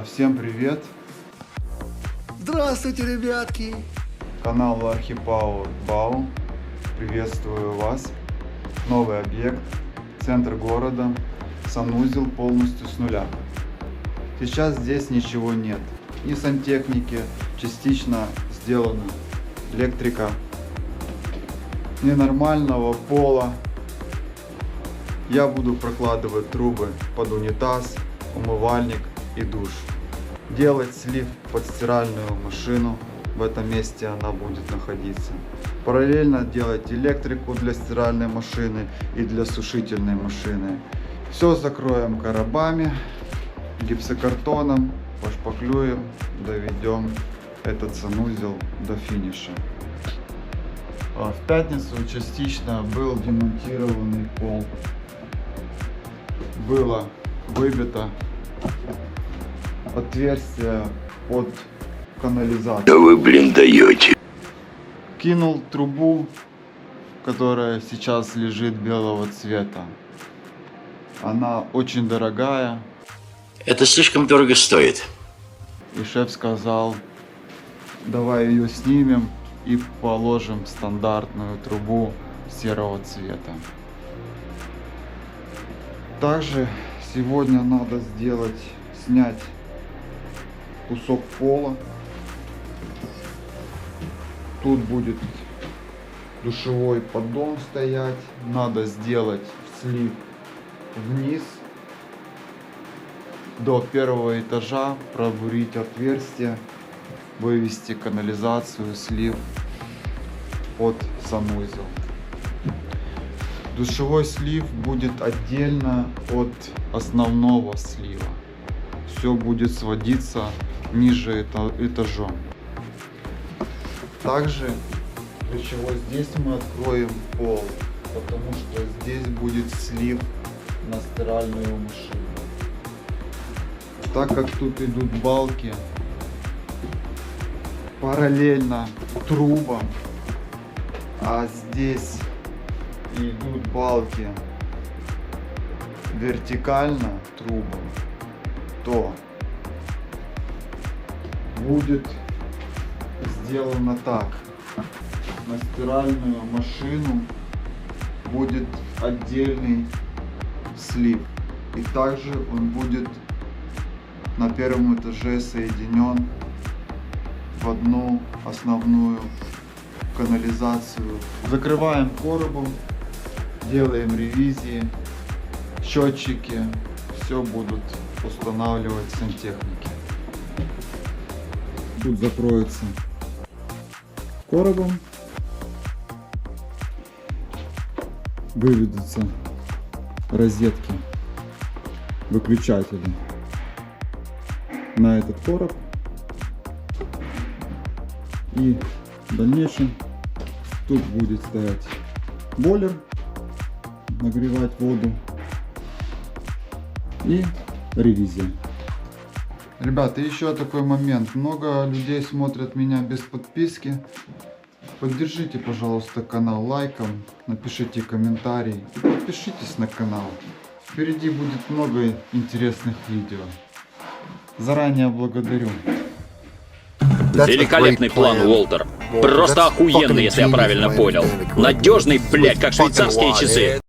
Всем привет! Здравствуйте, ребятки! Канал Archipower Bau. Приветствую вас. Новый объект, центр города, санузел полностью с нуля. Сейчас здесь ничего нет. Ни сантехники, частично сделана электрика, ни нормального пола. Я буду прокладывать трубы под унитаз, умывальник и душ. Делать слив под стиральную машину. В этом месте она будет находиться. Параллельно делать электрику для стиральной машины и для сушительной машины. Все закроем коробами, гипсокартоном, пошпаклюем, доведем этот санузел до финиша. В пятницу частично был демонтированный пол. Было выбито отверстие под канализацию. Да вы, блин, даете. Кинул трубу, которая сейчас лежит белого цвета. Она очень дорогая. Это слишком дорого стоит. И шеф сказал, давай ее снимем и положим стандартную трубу серого цвета. Также сегодня надо снять кусок пола. Тут будет душевой поддон стоять. Надо сделать слив вниз до первого этажа, пробурить отверстие, вывести канализацию, слив под санузел. Душевой слив будет отдельно от основного слива. Все будет сводиться ниже этажом. Также для чего здесь мы откроем пол, потому что здесь будет слив на стиральную машину. Так как тут идут балки параллельно трубам, а здесь идут балки вертикально трубам, то будет сделано так. На стиральную машину будет отдельный слив, и также он будет на первом этаже соединен в одну основную канализацию. Закрываем коробом, делаем ревизии, счетчики, все будут устанавливать сантехники. Тут закроется коробом, выведутся розетки, выключатели на этот короб, и в дальнейшем тут будет стоять бойлер, нагревать воду, и ревизия. Ребята, еще такой момент. Много людей смотрят меня без подписки. Поддержите, пожалуйста, канал лайком, напишите комментарий и подпишитесь на канал. Впереди будет много интересных видео. Заранее благодарю. Великолепный план, Уолтер. Просто охуенный, если я правильно понял. Надежный, блядь, как швейцарские часы.